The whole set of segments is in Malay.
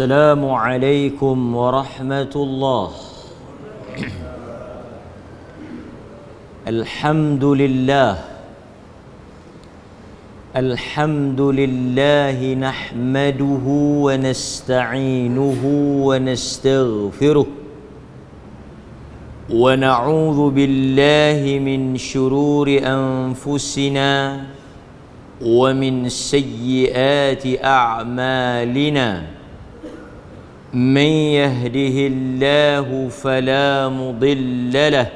السلام عليكم ورحمة الله. الحمد لله نحمده ونستعينه ونستغفره ونعوذ بالله من شرور أنفسنا ومن سيئات أعمالنا. من يهده الله فلا مضل له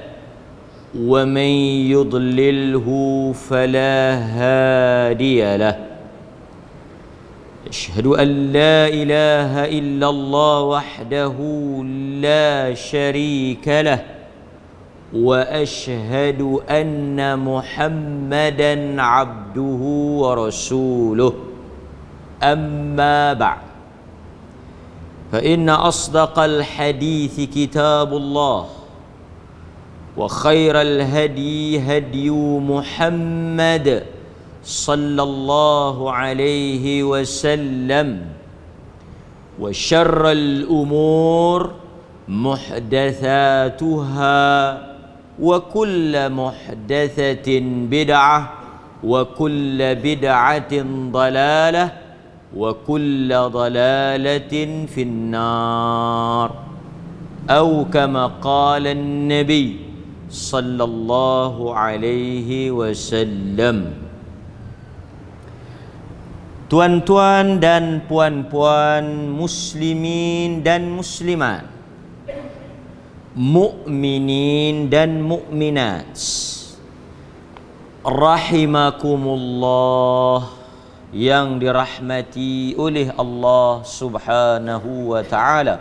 ومن يضلله فلا هادي له. أشهد أن لا إله إلا الله وحده لا شريك له وأشهد أن محمدا عبده ورسوله. أما بعد، فإن أصدق الحديث كتاب الله، وخير الهدي هدي محمد صلى الله عليه وسلم، وشر الأمور محدثاتها، وكل محدثة بدعة، وكل بدعة ضلالة، وكل ضلالة في النار، أو كما قال النبي صلى الله عليه وسلم. Tuan-tuan dan puan-puan, muslimin dan muslimat, mukminin dan mukminat, rahimakumullah, yang dirahmati oleh Allah Subhanahu wa ta'ala.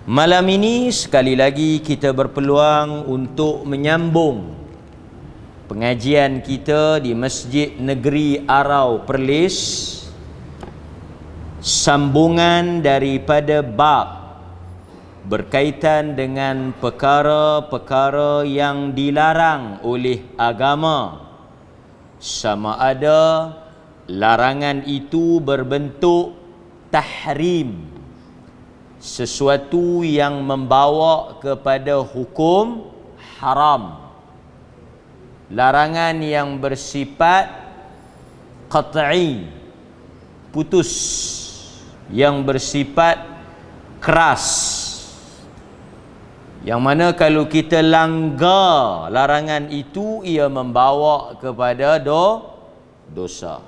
Malam ini sekali lagi kita berpeluang untuk menyambung pengajian kita di Masjid Negeri Arau Perlis, sambungan daripada bab berkaitan dengan perkara-perkara yang dilarang oleh agama, sama ada larangan itu berbentuk tahrim, sesuatu yang membawa kepada hukum haram, larangan yang bersifat qat'i, putus, yang bersifat keras, yang mana kalau kita langgar larangan itu, ia membawa kepada dosa.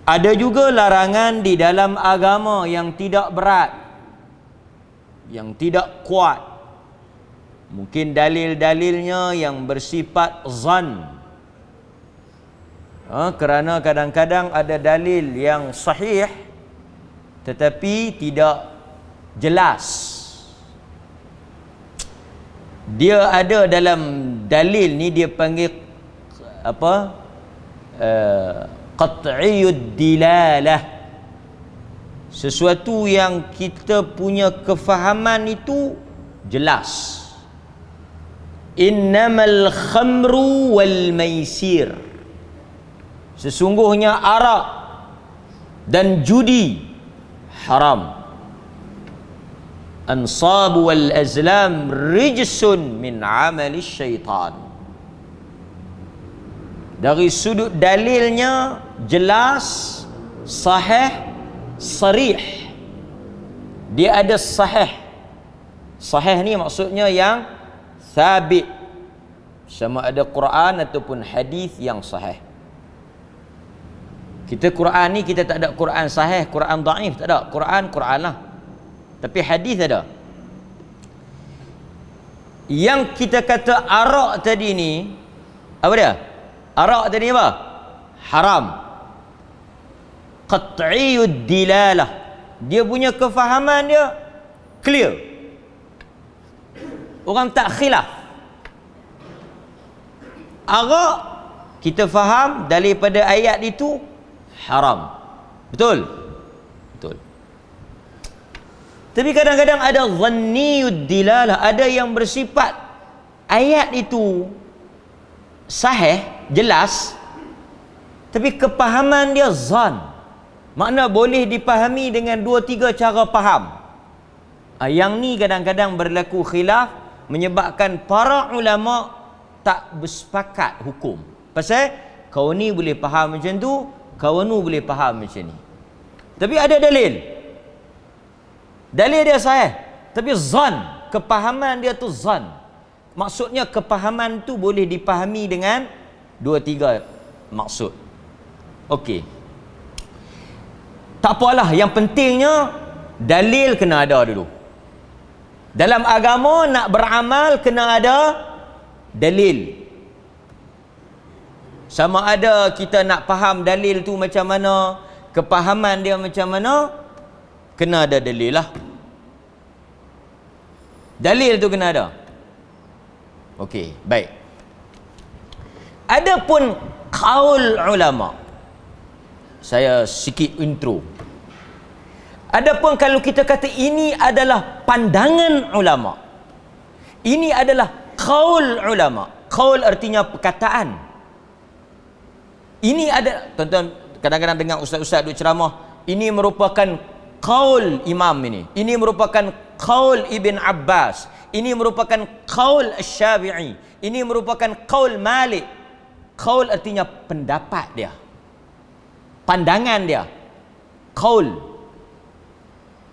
Ada juga larangan di dalam agama yang tidak berat, yang tidak kuat. Mungkin dalil-dalilnya yang bersifat zan. Kerana kadang-kadang ada dalil yang sahih tetapi tidak jelas. Dia ada dalam dalil ni, dia panggil apa? Qat'iyud dilalah. Sesuatu yang kita punya kefahaman itu jelas. Innamal khamru wal maisir, sesungguhnya arak dan judi haram. Ansab wal azlam rijsun min amali syaitan. Dari sudut dalilnya jelas, sahih, sarih. Dia ada sahih. Sahih ni maksudnya yang sabit, sama ada Quran ataupun hadis yang sahih. Kita Quran ni, kita tak ada Quran sahih, Quran dhaif, tak ada. Quran lah, tapi hadis ada. Yang kita kata arak tadi ni, apa dia? Arak tadi apa? Haram. Qat'iyud dilalah, dia punya kefahaman dia clear. Orang tak khilaf. Arak kita faham daripada ayat itu haram. Betul? Betul. Tapi kadang-kadang ada dhanniyud dilalah, ada yang bersifat ayat itu sahih, jelas, tapi kepahaman dia zan. Makna boleh dipahami dengan 2-3 cara faham. Yang ni kadang-kadang berlaku khilaf, menyebabkan para ulama tak bersepakat hukum. Pasal kau ni boleh faham macam tu, kau ni boleh faham macam ni. Tapi ada dalil. Dalil dia sahih, tapi zan, kepahaman dia tu zan. Maksudnya kepahaman tu boleh dipahami dengan 2-3 maksud. Okey. Tak apalah, yang pentingnya dalil kena ada dulu. Dalam agama nak beramal kena ada dalil. Sama ada kita nak faham dalil tu macam mana, kepahaman dia macam mana, kena ada dalil lah. Dalil tu kena ada. Okey, baik. Adapun qaul ulama, saya sikit intro. Adapun kalau kita kata ini adalah pandangan ulama, ini adalah qaul ulama. Qaul artinya perkataan. Ini ada, tuan-tuan kadang-kadang dengar ustaz-ustaz duk ceramah, ini merupakan qaul imam ini. Ini merupakan qaul Ibn Abbas. Ini merupakan qaul Asy-Syafi'i. Ini merupakan qaul Malik. Qaul artinya pendapat dia, pandangan dia. Qaul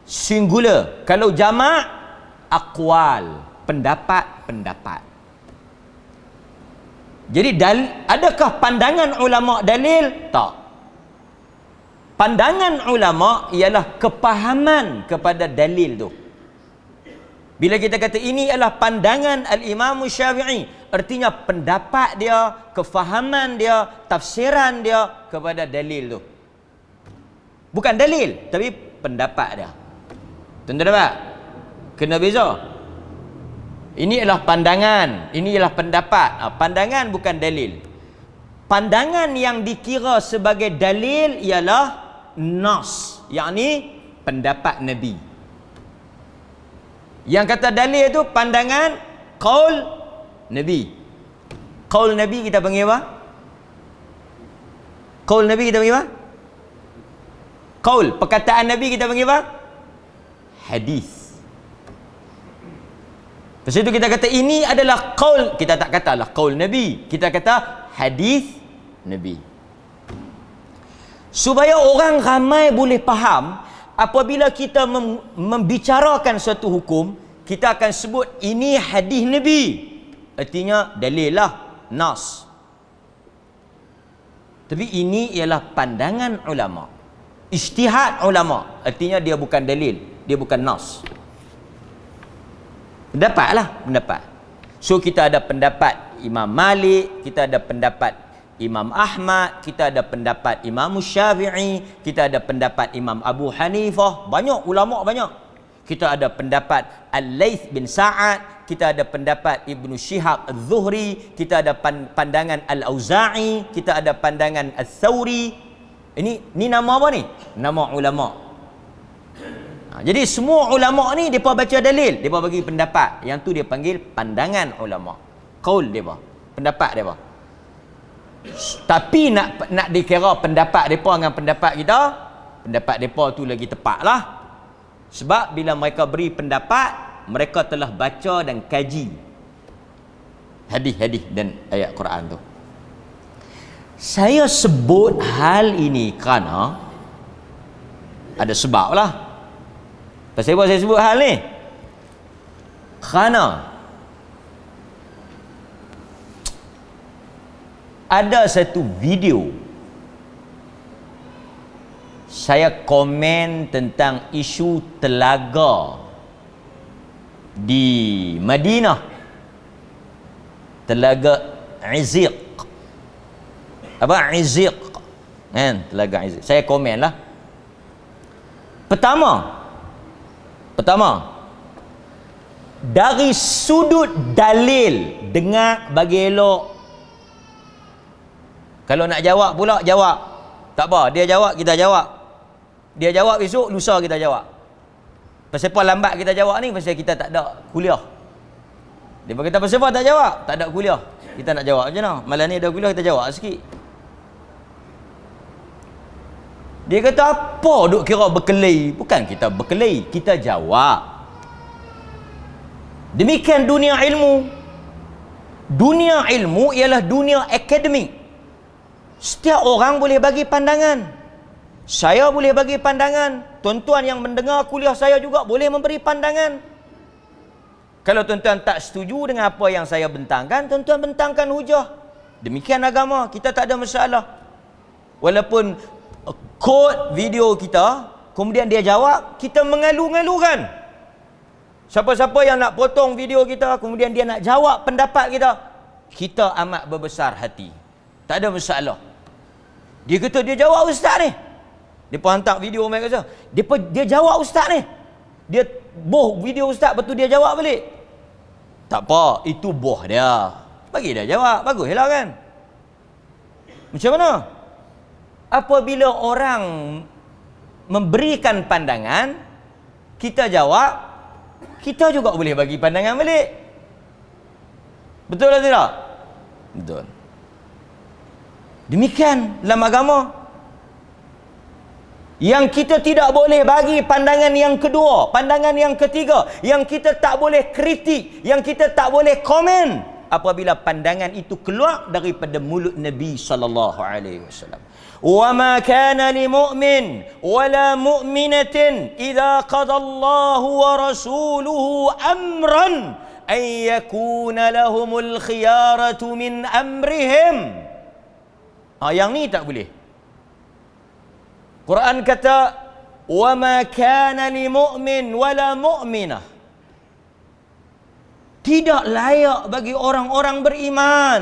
singular. Kalau jamak, aqwal, pendapat-pendapat. Jadi adakah pandangan ulama dalil? Tak. Pandangan ulama ialah kepahaman kepada dalil tu. Bila kita kata ini adalah pandangan Al-Imam Syafi'i, artinya pendapat dia, kefahaman dia, tafsiran dia kepada dalil tu. Bukan dalil, tapi pendapat dia. Tuan-tuan dapat? Kena beza. Ini adalah pandangan, ini adalah pendapat. Pandangan bukan dalil. Pandangan yang dikira sebagai dalil ialah nas, yakni pendapat Nabi. Yang kata dalil itu pandangan qaul Nabi. Qaul Nabi kita panggil apa? Qaul Nabi kita panggil apa? Qaul, perkataan Nabi kita panggil apa? Hadis. Lepas itu kita kata ini adalah qaul, kita tak katalah qaul Nabi, kita kata hadis Nabi. Supaya orang ramai boleh faham, apabila kita membicarakan suatu hukum, kita akan sebut ini hadis Nabi. Artinya dalil lah, nas. Tapi ini ialah pandangan ulama, ijtihad ulama. Artinya dia bukan dalil, dia bukan nas. Pendapat lah, pendapat. So kita ada pendapat Imam Malik, kita ada pendapat Imam Ahmad, kita ada pendapat Imam Syafi'i, kita ada pendapat Imam Abu Hanifah, banyak ulama banyak. Kita ada pendapat Al-Laits bin Sa'ad, kita ada pendapat Ibnu Syihab Az-Zuhri, kita ada pandangan Al-Auza'i, kita ada pandangan Al-Thawri. Ini nama apa ni? Nama ulama. Jadi semua ulama ni depa baca dalil, depa bagi pendapat. Yang tu dia panggil pandangan ulama. Qaul depa, pendapat depa. Tapi nak dikira pendapat depa dengan pendapat kita, pendapat depa tu lagi tepatlah. Sebab bila mereka beri pendapat, mereka telah baca dan kaji hadis-hadis dan ayat Quran tu. Saya sebut hal ini kerana ada sebab lah. Pasal apa saya sebut hal ni? Kerana ada satu video saya komen tentang isu telaga di Madinah, telaga Iziq. Apa Iziq? Kan, telaga Iziq. Saya komen lah. Pertama, dari sudut dalil, dengar bagi elok. Kalau nak jawab pula, jawab. Tak apa, dia jawab, kita jawab. Dia jawab esok, lusa kita jawab. Pasal apa lambat kita jawab ni? Pasal kita tak ada kuliah. Dia berkata pasal apa tak jawab? Tak ada kuliah. Kita nak jawab macam mana? Malam ni ada kuliah, kita jawab sikit. Dia kata, apa duk kira berkelahi? Bukan kita berkelahi, kita jawab. Demikian dunia ilmu. Dunia ilmu ialah dunia akademik. Setiap orang boleh bagi pandangan. Saya boleh bagi pandangan. Tuan-tuan yang mendengar kuliah saya juga boleh memberi pandangan. Kalau tuan-tuan tak setuju dengan apa yang saya bentangkan, tuan-tuan bentangkan hujah. Demikian agama, kita tak ada masalah. Walaupun kod video kita, kemudian dia jawab, kita mengalu-ngalukan. Siapa-siapa yang nak potong video kita, kemudian dia nak jawab pendapat kita, kita amat berbesar hati. Tak ada masalah. Dia kata dia jawab ustaz ni. Dia pun hantar video mereka kata, dia jawab ustaz ni. Dia boh video ustaz, betul dia jawab balik. Tak apa, itu boh dia. Bagi dia jawab, baguslah kan? Macam mana? Apabila orang memberikan pandangan, kita jawab, kita juga boleh bagi pandangan balik. Betul atau tidak? Betul. Demikian dalam agama. Yang kita tidak boleh bagi pandangan yang kedua, pandangan yang ketiga, yang kita tak boleh kritik, yang kita tak boleh komen apabila pandangan itu keluar daripada mulut Nabi sallallahu alaihi wasallam. Wa ma kana lil mu'min wala mu'minatin idza qada Allahu wa rasuluhu amran ay yakuna lahumul khiyaratu min amrihim. Yang ni tak boleh. Quran kata, wa ma kana li mu'min wala mu'minah. Tidak layak bagi orang-orang beriman,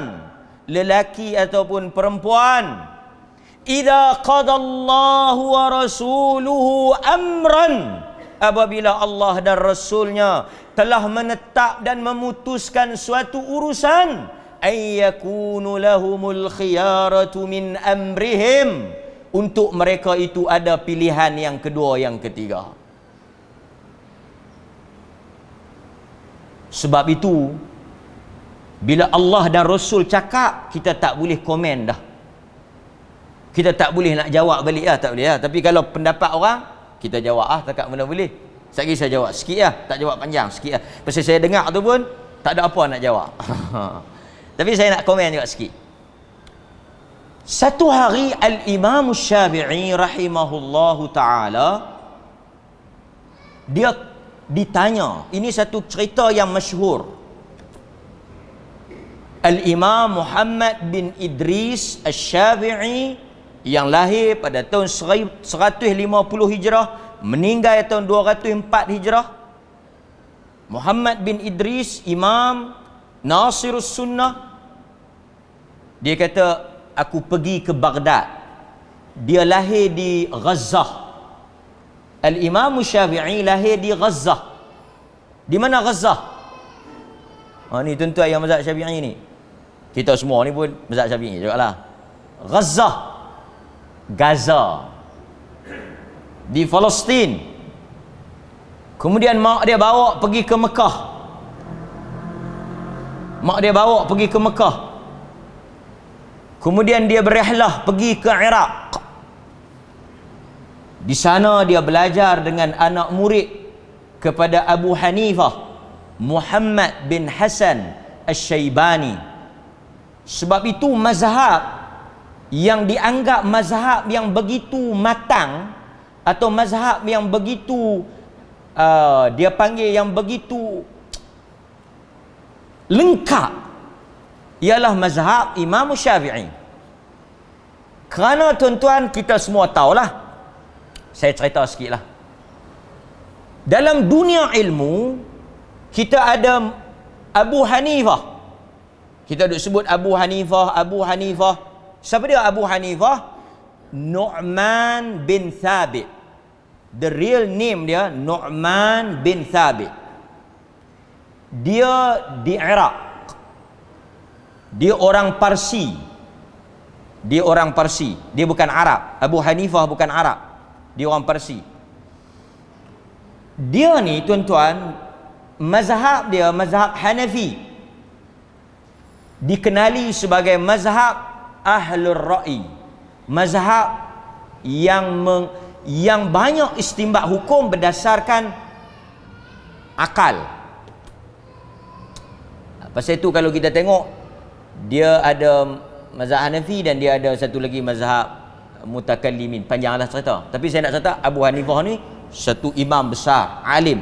lelaki ataupun perempuan, idza qadallahu wa rasuluhu amran, apabila Allah dan Rasulnya telah menetap dan memutuskan suatu urusan, ayyakunu lahumul khiyaratu min amrihim, untuk mereka itu ada pilihan yang kedua, yang ketiga. Sebab itu, bila Allah dan Rasul cakap, kita tak boleh komen dah. Kita tak boleh nak jawab balik lah, tak boleh lah. Tapi kalau pendapat orang, kita jawab takat mana boleh. Sekali saya jawab sikit lah, tak jawab panjang, sikit lah. Pasal saya dengar tu pun, tak ada apa nak jawab. Tapi saya nak komen juga sikit. Satu hari Al-Imam Syafi'i rahimahullahu ta'ala, dia ditanya, ini satu cerita yang masyhur. Al-Imam Muhammad bin Idris Asy-Syafi'i yang lahir pada tahun 150 Hijrah, meninggal tahun 204 Hijrah. Muhammad bin Idris, Imam Nasirus Sunnah, dia kata, aku pergi ke Baghdad. Dia lahir di Gazzah. Al-Imam Syafi'i lahir di Gazzah. Di mana Gazzah? Ni tuan-tuan yang mazhab Syafi'i ni. Kita semua ni pun mazhab Syafi'i juga lah. Gazzah, Gaza, di Palestin. Kemudian mak dia bawa pergi ke Mekah. Mak dia bawa pergi ke Mekah. Kemudian dia berihlah pergi ke Iraq. Di sana dia belajar dengan anak murid kepada Abu Hanifah, Muhammad bin Hasan Asy-Syaibani. Sebab itu mazhab yang dianggap mazhab yang begitu matang, atau mazhab yang begitu dia panggil yang begitu lengkap, ialah mazhab Imam Syafi'i. Kerana tuan-tuan, kita semua tahulah, saya cerita sikit lah. Dalam dunia ilmu, kita ada Abu Hanifah. Kita duk sebut Abu Hanifah, Abu Hanifah. Siapa dia Abu Hanifah? Nu'man bin Thabit. The real name dia Nu'man bin Thabit. Dia di Iraq. Dia orang Parsi. Dia orang Parsi. Dia bukan Arab. Abu Hanifah bukan Arab. Dia orang Parsi. Dia ni tuan-tuan, mazhab dia mazhab Hanafi. Dikenali sebagai mazhab Ahlul Ra'i. Mazhab yang banyak istinbat hukum berdasarkan akal. Pasal itu kalau kita tengok, dia ada mazhab Hanafi dan dia ada satu lagi mazhab mutakallimin. Panjanglah cerita. Tapi saya nak cerita Abu Hanifah ni satu imam besar, alim.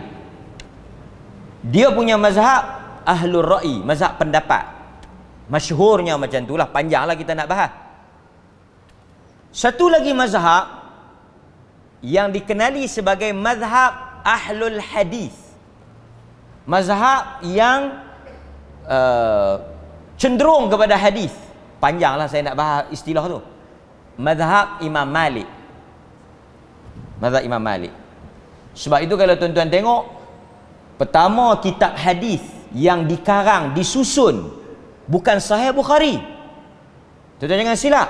Dia punya mazhab ahlul ra'i, mazhab pendapat. Masyhurnya macam itulah, panjanglah kita nak bahas. Satu lagi mazhab yang dikenali sebagai mazhab ahlul hadis. Mazhab yang cenderung kepada hadis. Panjanglah saya nak bahas istilah tu. Mazhab Imam Malik. Mazhab Imam Malik. Sebab itu kalau tuan-tuan tengok, pertama kitab hadis yang dikarang, disusun, bukan Sahih Bukhari. Tuan-tuan jangan silap.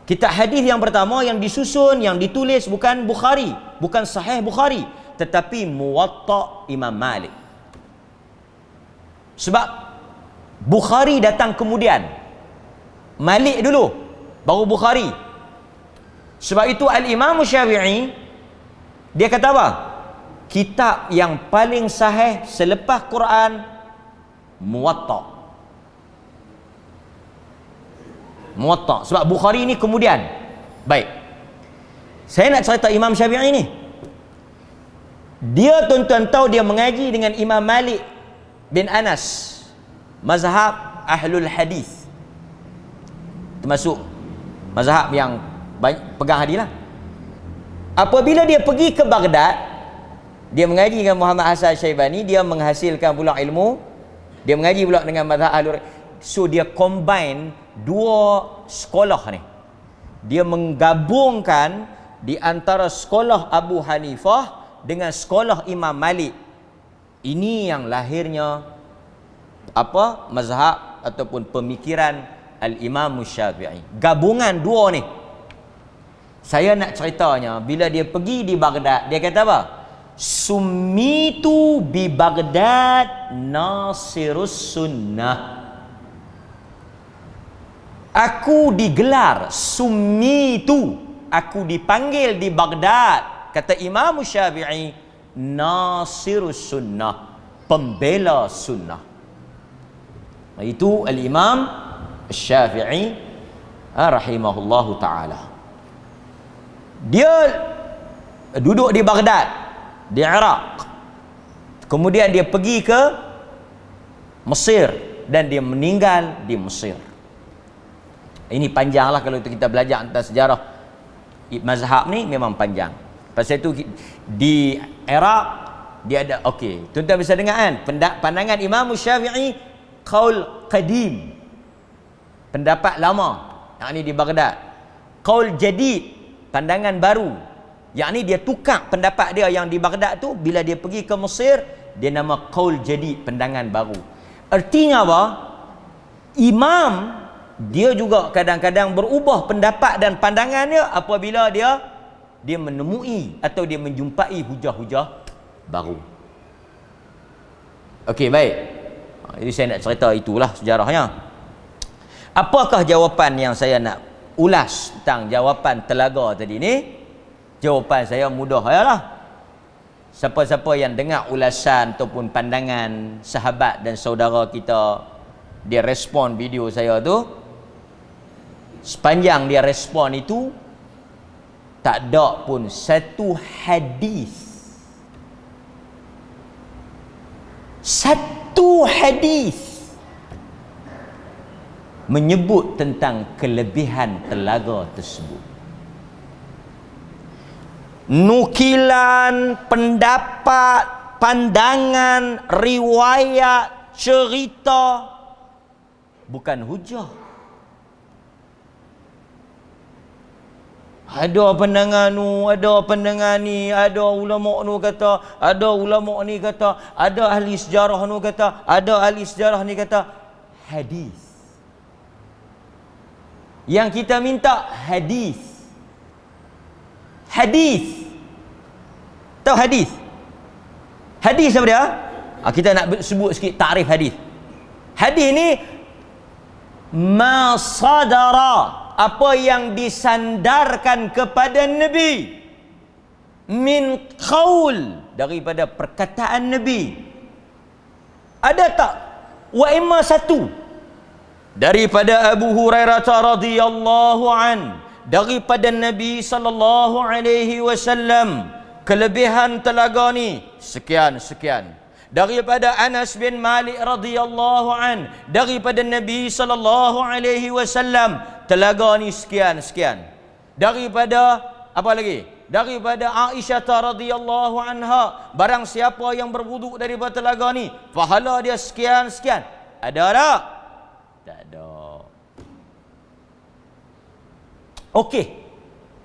Kitab hadis yang pertama yang disusun, yang ditulis bukan Bukhari, bukan Sahih Bukhari, tetapi Muwatta Imam Malik. Sebab Bukhari datang kemudian, Malik dulu, baru Bukhari. Sebab itu Al-Imam Syafi'i, dia kata apa? Kitab yang paling sahih selepas Quran, Muwatta. Muwatta. Sebab Bukhari ni kemudian. Baik. Saya nak cerita Imam Syafi'i ni. Dia, tuan-tuan tahu, dia mengaji dengan Imam Malik bin Anas, mazhab ahlul hadis, termasuk mazhab yang pegang hadis lah. Apabila dia pergi ke Baghdad, dia mengaji dengan Muhammad Hasan Syaibani, dia menghasilkan pula ilmu, dia mengaji pula dengan mazhab ahlul. So dia combine dua sekolah ni. Dia menggabungkan di antara sekolah Abu Hanifah dengan sekolah Imam Malik. Ini yang lahirnya apa? Mazhab ataupun pemikiran Al-Imam Syafi'i. Gabungan dua ni. Saya nak ceritanya, bila dia pergi di Baghdad, dia kata apa? Summitu bi Baghdad Nasirus Sunnah. Aku digelar, summitu, aku dipanggil di Baghdad, kata Imam Syafi'i, Nasirus Sunnah, pembela sunnah. Itu Al-Imam Syafi'i rahimahullahu ta'ala. Dia duduk di Baghdad, di Iraq. Kemudian dia pergi ke Mesir dan dia meninggal di Mesir. Ini panjanglah kalau kita belajar tentang sejarah mazhab ni, memang panjang. Pasal itu di Iraq dia ada, okey, tuan-tuan bisa dengar kan, pandangan Imam Syafi'i qaul qadim, pendapat lama, yang ni di Baghdad. Qaul jadid, pandangan baru, yang ni dia tukar pendapat dia yang di Baghdad tu, bila dia pergi ke Mesir, dia nama qaul jadid, pandangan baru. Artinya apa? Imam dia juga kadang-kadang berubah pendapat dan pandangannya apabila dia menemui atau dia menjumpai hujah-hujah baru. Okey, baik. Jadi saya nak cerita itulah sejarahnya. Apakah jawapan yang saya nak ulas tentang jawapan telaga tadi ni? Jawapan saya mudah ayalah. Siapa-siapa yang dengar ulasan ataupun pandangan sahabat dan saudara kita, dia respon video saya tu, sepanjang dia respon itu, tak ada pun satu hadis menyebut tentang kelebihan telaga tersebut. Nukilan, pendapat, pandangan, riwayat, cerita bukan hujah. Ada pandangan nu, ada pandangan ni, ada ulama nu kata, ada ulama ni kata, ada ahli sejarah nu kata, ada ahli sejarah ni kata. Hadis. Yang kita minta hadis. Hadis. Tahu hadis? Hadis apa dia? Kita nak sebut sikit takrif hadis. Hadis ni ma sadara apa yang disandarkan kepada Nabi min qaul, daripada perkataan Nabi. Ada tak? Wa imma satu daripada Abu Hurairah radhiyallahu an, daripada Nabi sallallahu alaihi wasallam, kelebihan telaga ni sekian. Daripada Anas bin Malik radhiyallahu an, daripada Nabi sallallahu alaihi wasallam, telaga ni sekian. Daripada apa lagi? Daripada Aisyah radhiyallahu anha, barang siapa yang berwuduk daripada telaga ni, pahala dia sekian. Ada tak? Tak ada. Okey,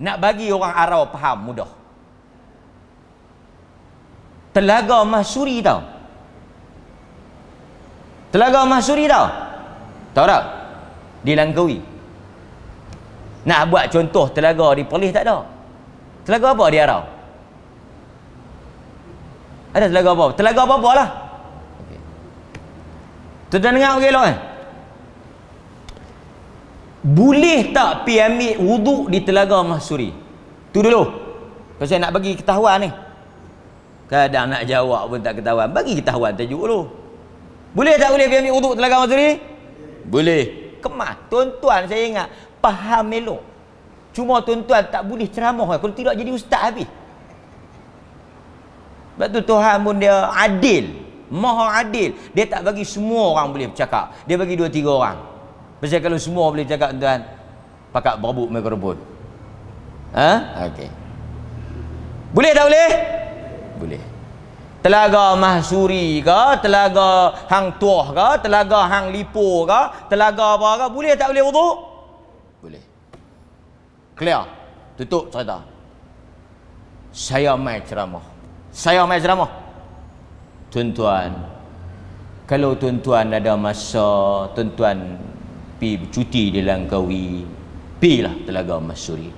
nak bagi orang Arab faham mudah. Telaga Mahsuri tahu? Telaga Mahsuri tahu? Tahu tak? Di Langkawi. Nak buat contoh telaga di Perlis tak ada. Telaga apa di Arab? Ada telaga apa? Telaga apa-apa lah. Okay. Tuan-tuan dengar elok kan? Boleh tak pi ambil wuduk di Telaga Mahsuri? Tu dulu. Kalau saya nak bagi ketahuan ni. Kadang nak jawab pun tak ketahuan. Bagi ketahuan tajuk dulu. Boleh tak boleh pi ambil wuduk Telaga Mahsuri? Boleh. Kemas. Tuan-tuan saya ingat faham elok. Cuma tuan-tuan tak boleh ceramah. Kalau tidak jadi ustaz habis. Sebab tu Tuhan pun dia adil. Maha adil. Dia tak bagi semua orang boleh bercakap. Dia bagi 2-3 orang. Pasal kalau semua boleh cakap tuan, pakat berebut mikrofon. Okey. Boleh tak boleh? Boleh. Telaga Mahsuri ke, telaga hang tuah ke, telaga hang lipo ke, telaga apa ke, boleh tak boleh wuduk? Boleh. Clear. Tutup cerita. Saya mai ceramah. Tuan-tuan, kalau tuan-tuan ada masa, tuan-tuan pi bercuti di Langkawi, pilah Telaga Mahsuri.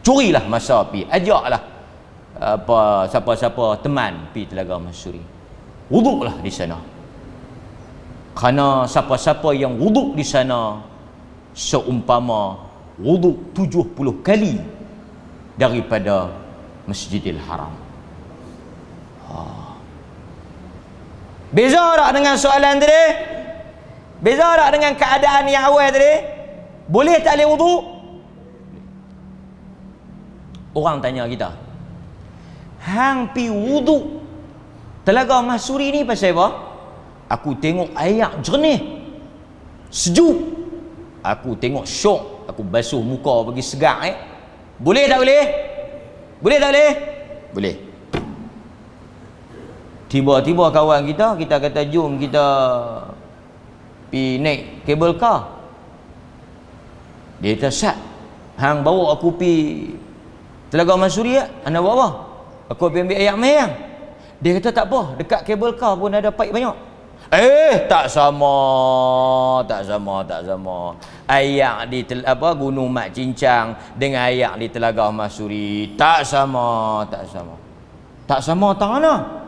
Curilah masa pi, ajaklah apa siapa-siapa teman pi Telaga Mahsuri. Wuduklah di sana. Kerana siapa-siapa yang wuduk di sana seumpama wuduk 70 kali daripada Masjidil Haram. Beza tak dengan soalan tadi? Beza tak dengan keadaan yang awal tadi? Boleh tak boleh wuduk? Orang tanya kita, hang pi wuduk Telaga Mahsuri ni pasal apa? Aku tengok air jernih, sejuk. Aku tengok syok, aku basuh muka bagi segar. Boleh tak boleh? Boleh tak boleh? Boleh. Tiba-tiba kawan kita kata jom kita pi naik kabel car. Dia kata, Sat, hang bawa aku pi Telaga Mahsuri tak? Anda bawa apa? Aku pergi ambil air mayang. Dia kata tak apa, dekat kabel car pun ada paip banyak. Tak sama. Air di Gunung Mat Cincang dengan air di Telaga Mahsuri tak sama. Tak sama tak mana?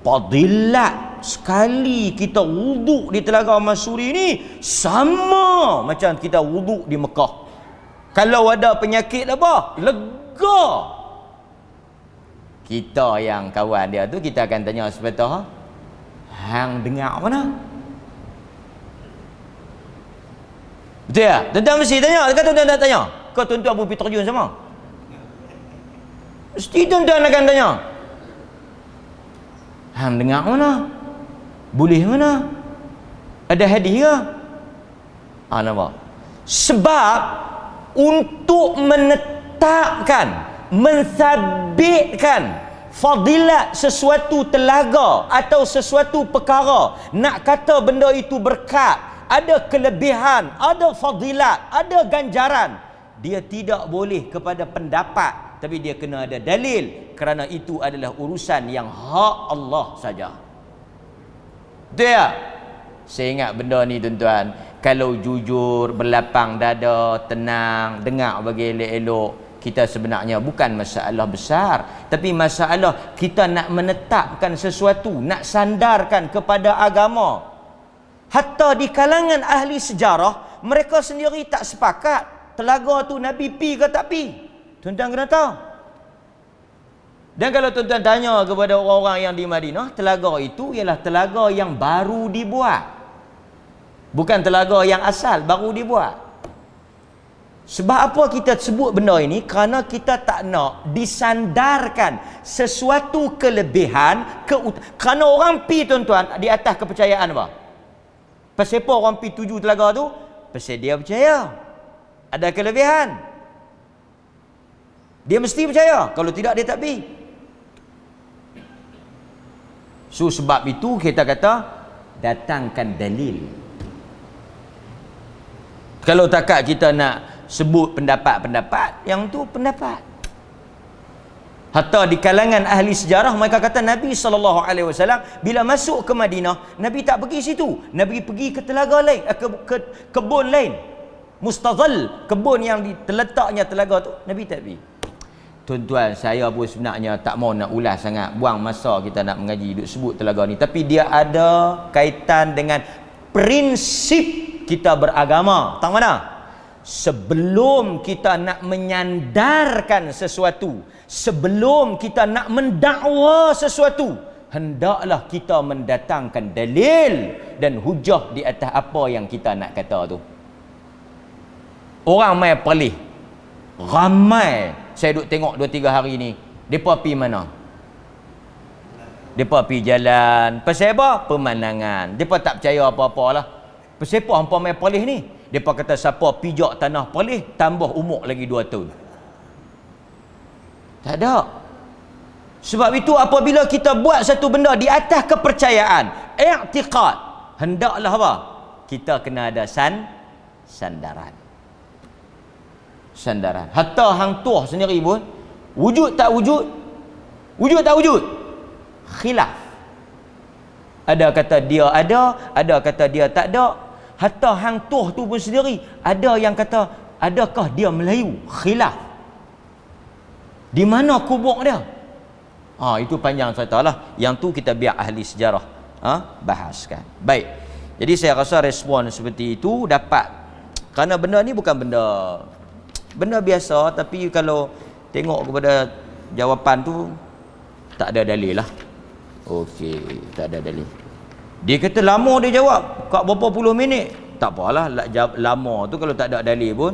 Fadilat sekali kita wuduk di Telaga Mahsuri ni sama macam kita wuduk di Mekah. Kalau ada penyakit apa, lega. Kita yang kawan dia tu, kita akan tanya sepatah, hang dengar mana? Betul tak? Tuan-tuan mesti tanya. Kata tuan-tuan tak tanya? Kau tuan-tuan pun pergi terjun sama? Mesti tuan-tuan akan tanya. Hang dengar mana? Boleh mana? Ada hadis ke? Nampak? Sebab untuk menetapkan, mensabitkan fadilat sesuatu telaga atau sesuatu perkara, nak kata benda itu berkat, ada kelebihan, ada fadilat, ada ganjaran, dia tidak boleh kepada pendapat, tapi dia kena ada dalil, kerana itu adalah urusan yang hak Allah saja. Betul tak? Saya ingat benda ni tuan-tuan, kalau jujur, berlapang dada, tenang, dengar bagi elok-elok, kita sebenarnya bukan masalah besar, tapi masalah kita nak menetapkan sesuatu, nak sandarkan kepada agama. Hatta di kalangan ahli sejarah, mereka sendiri tak sepakat telaga tu Nabi pi ke tak pi. Tuan-tuan kena tahu. Dan kalau tuan-tuan tanya kepada orang-orang yang di Madinah, telaga itu ialah telaga yang baru dibuat. Bukan telaga yang asal, baru dibuat. Sebab apa kita sebut benda ini? Kerana kita tak nak disandarkan sesuatu kelebihan kerana orang pi, tuan-tuan, di atas kepercayaan apa? Pasal apa orang pi tuju telaga tu? Pasal dia percaya ada kelebihan. Dia mesti percaya. Kalau tidak, dia tak pi. So sebab itu kita kata datangkan dalil. Kalau takat kita nak sebut pendapat-pendapat, yang tu pendapat. Hatta di kalangan ahli sejarah mereka kata Nabi SAW bila masuk ke Madinah, Nabi tak pergi situ. Nabi pergi ke telaga lain, ke kebun lain. Mustazal, kebun yang terletaknya telaga tu, Nabi tak pergi. Tuan-tuan, saya pun sebenarnya tak mau nak ulas sangat, buang masa kita nak mengaji duk sebut telaga ni, tapi dia ada kaitan dengan prinsip kita beragama. Tang mana? Sebelum kita nak menyandarkan sesuatu, sebelum kita nak mendakwa sesuatu, hendaklah kita mendatangkan dalil dan hujah di atas apa yang kita nak kata tu. Orang mai pelih, ramai saya duk tengok 2-3 hari ni, depa pi mana? Depa pi jalan. Pasal apa? Pemandangan. Depa tak percaya apa-apa lah. Pasal apa hampa mai pelih ni? Depa kata siapa pijak tanah pelih tambah umur lagi 2 tahun. Tak ada. Sebab itu apabila kita buat satu benda di atas kepercayaan, i'tiqad, hendaklah apa? Kita kena ada sandaran. Sandaran. Hatta hang tuah sendiri pun, wujud tak wujud? Wujud tak wujud? Khilaf. Ada kata dia ada kata dia tak ada. Hatta hang tuah tu pun sendiri, ada yang kata adakah dia Melayu? Khilaf. Di mana kubur dia? Itu panjang cerita lah. Yang tu kita biar ahli sejarah bahaskan. Baik. Jadi saya rasa respon seperti itu dapat. Kerana benda ni bukan benda biasa, tapi kalau tengok kepada jawapan tu tak ada dalil lah. Okey, tak ada dalil. Dia kata lama dia jawab, kat berapa puluh minit. Tak apalah, lama tu kalau tak ada dalil pun.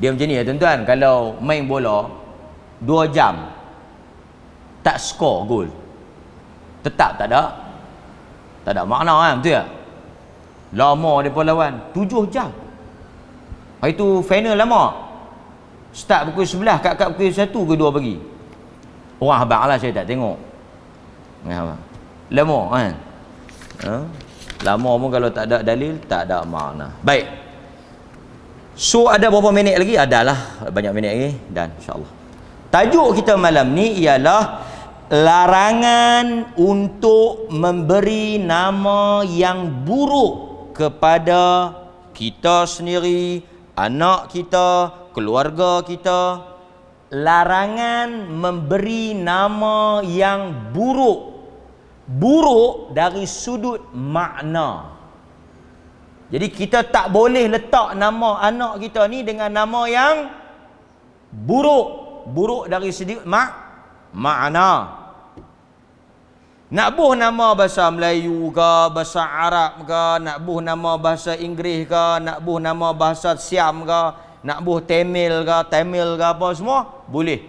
Dia macam ni ya tuan-tuan, kalau main bola 2 jam tak skor gol, tetap tak ada makna kan, betul tak? Lama depa lawan 7 jam. Hari tu final lama. Start pukul 11, kat pukul 1 ke 2 pagi. Orang habaq lah, saya tak tengok. Lama kan? Lama pun kalau tak ada dalil, tak ada makna. Baik. So ada berapa minit lagi? Adalah banyak minit lagi. Dan insyaAllah tajuk kita malam ni ialah larangan untuk memberi nama yang buruk kepada kita sendiri, anak kita, keluarga kita. Larangan memberi nama yang buruk. Buruk dari sudut makna. Jadi kita tak boleh letak nama anak kita ni dengan nama yang buruk. Buruk dari sudut makna. Nak buh nama bahasa Melayu ke, bahasa Arab ke, nak buh nama bahasa Inggeris ke, nak buh nama bahasa Siam ke, nak buh Tamil ke apa semua, boleh.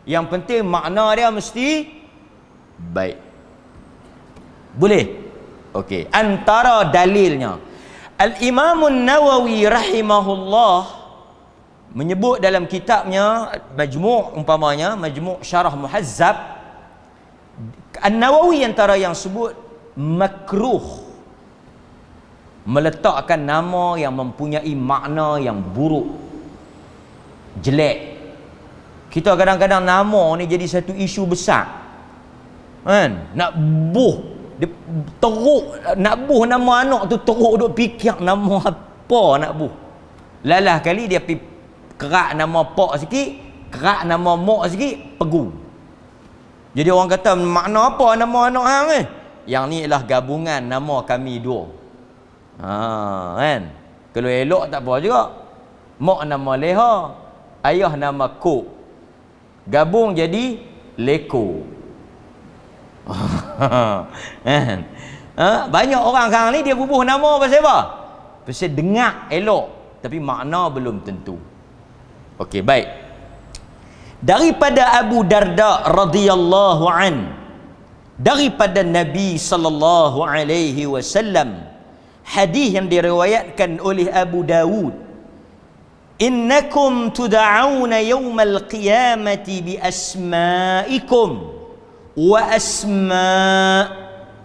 Yang penting makna dia mesti baik. Boleh. Okey, antara dalilnya Al-Imam An-Nawawi rahimahullah menyebut dalam kitabnya Majmu' umpamanya, Majmu' Syarah Muhazzab, An-Nawawi antara yang sebut makruh meletakkan nama yang mempunyai makna yang buruk, jelek. Kita kadang-kadang nama ni jadi satu isu besar kan, nak buh teruk, nak buh nama anak tu teruk, duk fikir nama apa nak buh. Lalah kali dia pergi kerak nama pak sikit, kerak nama mak sikit, pegu. Jadi orang kata makna apa nama anak hang ni? Yang ni ialah gabungan nama kami dua. Kan? Kalau elok tak apa juga. Mak nama Leha, ayah nama Kok. Gabung jadi Leko. Banyak orang sekarang ni dia bubuh nama pasal apa? Pasal dengar elok tapi makna belum tentu. Okey, baik. Daripada Abu Darda radhiyallahu an, daripada Nabi sallallahu alaihi wasallam, hadis yang diriwayatkan oleh Abu Dawud, innakum tud'auna yawmal qiyamati bi asma'ikum wa asma'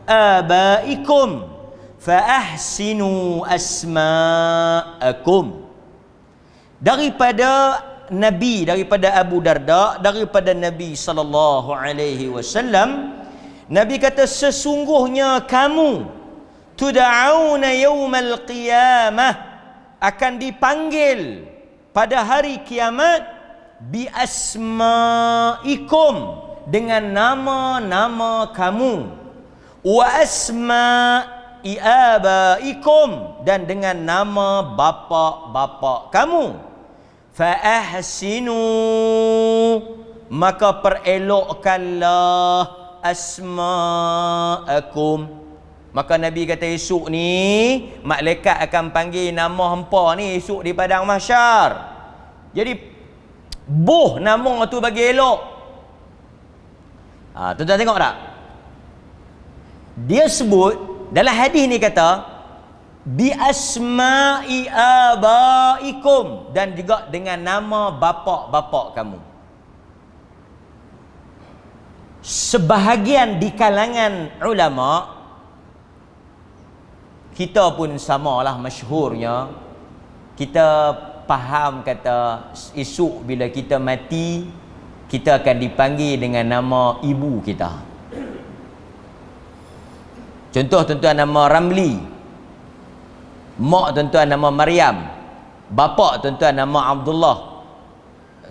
abaikum fa ahsinu asma'akum. Daripada Nabi, daripada Abu Darda, daripada Nabi sallallahu alaihi wasallam, Nabi kata sesungguhnya kamu tud'auna yawmal qiyamah, akan dipanggil pada hari kiamat bi asma'ikum, dengan nama-nama kamu, wa asma'i abaikum, dan dengan nama bapa-bapa kamu. Fa ahsinu, maka perelokkanlah asma'akum. Maka Nabi kata esok ni malaikat akan panggil nama hampa ni esok di padang mahsyar. Jadi boh nama tu bagi elok. Tuan-tuan tengok tak? Dia sebut dalam hadis ni kata bi asma'i abaikum, dan juga dengan nama bapa-bapa kamu. Sebahagian di kalangan ulama, kita pun samalah masyhurnya, kita faham kata esok bila kita mati, kita akan dipanggil dengan nama ibu kita. Contoh tuan-tuan nama Ramli, mak tuan-tuan nama Maryam, bapa tuan-tuan nama Abdullah.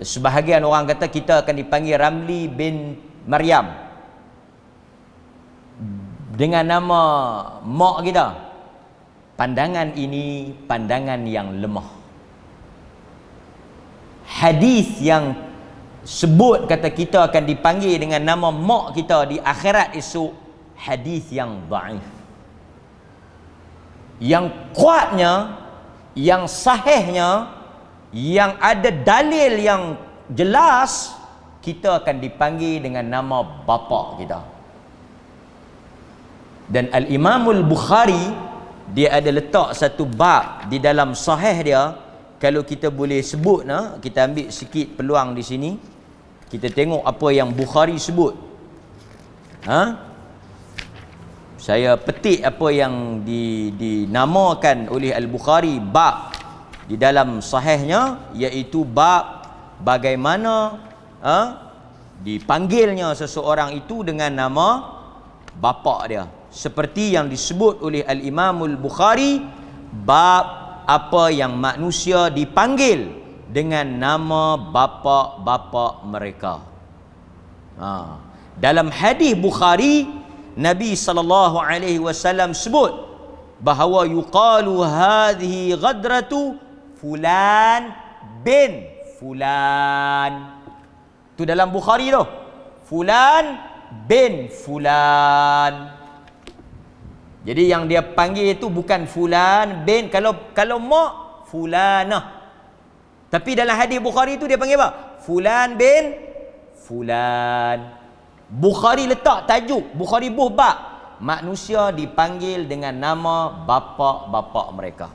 Sebahagian orang kata kita akan dipanggil Ramli bin Maryam dengan nama mak kita. Pandangan ini pandangan yang lemah. Hadis yang sebut kata kita akan dipanggil dengan nama mak kita di akhirat esok, hadis yang dhaif. Yang kuatnya, yang sahihnya, yang ada dalil yang jelas, kita akan dipanggil dengan nama bapa kita. Dan Al-Imamul Bukhari, dia ada letak satu bab di dalam sahih dia. Kalau kita boleh sebut, kita ambil sikit peluang di sini, kita tengok apa yang Bukhari sebut. Saya petik apa yang dinamakan oleh Al-Bukhari bab di dalam sahihnya, iaitu bab bagaimana dipanggilnya seseorang itu dengan nama bapa dia. Seperti yang disebut oleh Al-Imamul Bukhari, bab apa yang manusia dipanggil dengan nama bapa-bapa mereka. Dalam hadis Bukhari, Nabi SAW sebut bahawa yuqalu hadhihi ghadratu fulan bin fulan. Tu dalam Bukhari tu. Fulan bin fulan. Jadi yang dia panggil itu bukan fulan bin, kalau mak fulanah. Tapi dalam hadis Bukhari itu dia panggil apa? Fulan bin fulan. Bukhari letak tajuk, Bukhari buh bab, manusia dipanggil dengan nama bapa-bapa mereka.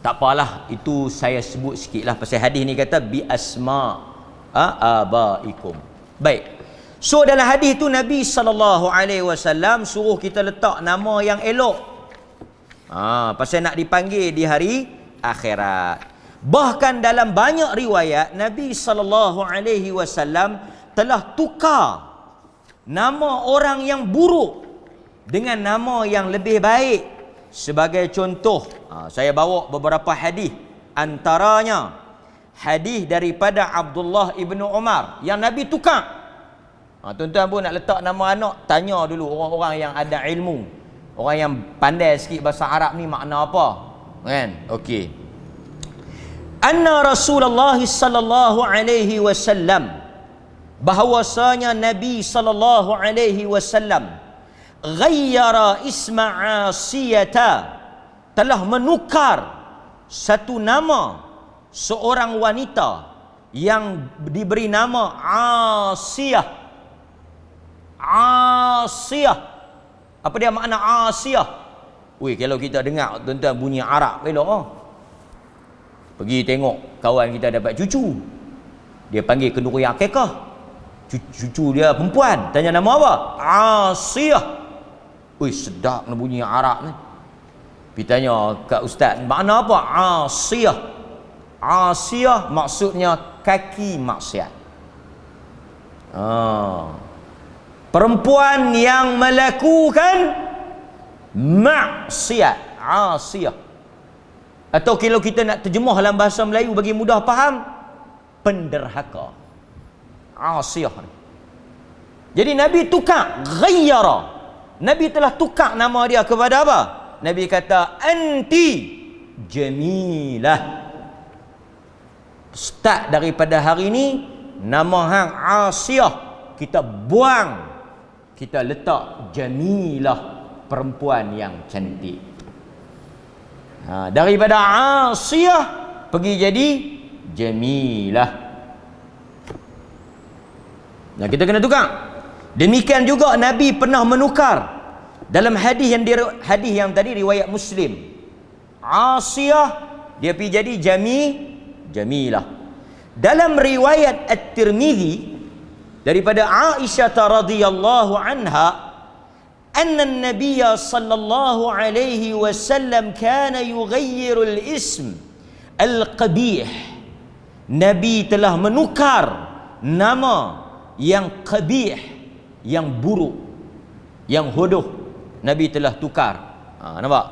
Tak apalah, itu saya sebut sikitlah pasal hadis ni kata bi asma abaikum. Baik. So dalam hadis tu Nabi SAW suruh kita letak nama yang elok. Pasal nak dipanggil di hari akhirat. Bahkan dalam banyak riwayat Nabi SAW telah tukar nama orang yang buruk dengan nama yang lebih baik. Sebagai contoh, saya bawa beberapa hadis, antaranya hadis daripada Abdullah ibnu Umar yang Nabi tukar. Tuan-tuan pun nak letak nama anak, tanya dulu orang-orang yang ada ilmu, orang yang pandai sikit bahasa Arab ni makna apa. Kan? Okey. Anna Rasulullah sallallahu alaihi wasallam, bahawasanya Nabi sallallahu alaihi wasallam ghayyara isma Asiyata, telah menukar satu nama seorang wanita yang diberi nama Asiyah. Asiyah. Apa dia makna Asiyah? Weh, kalau kita dengar tuan-tuan bunyi Arab elok oh. Pergi tengok kawan kita dapat cucu. Dia panggil kenduri akikah. Cucu dia perempuan. Tanya nama apa? Asiyah. Weh, sedap nak bunyi Arab ni. Pergi tanya kat ustaz, makna apa Asiyah? Asiyah maksudnya kaki maksiat. Perempuan yang melakukan maksiat, Asiyah. Atau kalau kita nak terjemah dalam bahasa Melayu bagi mudah faham, penderhaka. Asiyah. Jadi Nabi tukar, ghayyara. Nabi telah tukar nama dia kepada apa? Nabi kata anti jamilah. Start daripada hari ini, nama hang Asiyah kita buang, kita letak Jamilah, perempuan yang cantik. Daripada Asiyah pergi jadi Jamilah. Nah, kita kena tukar. Demikian juga Nabi pernah menukar dalam hadis yang tadi riwayat Muslim. Asiyah dia pergi jadi Jamilah. Dalam riwayat At-Tirmidzi daripada Aisyah radhiyallahu anha, anna an-nabiy sallallahu alaihi wasallam kana yughayyiru al-ism al-qabih. Nabi telah menukar nama yang qabih, yang buruk, yang hodoh. Nabi telah tukar. Nampak?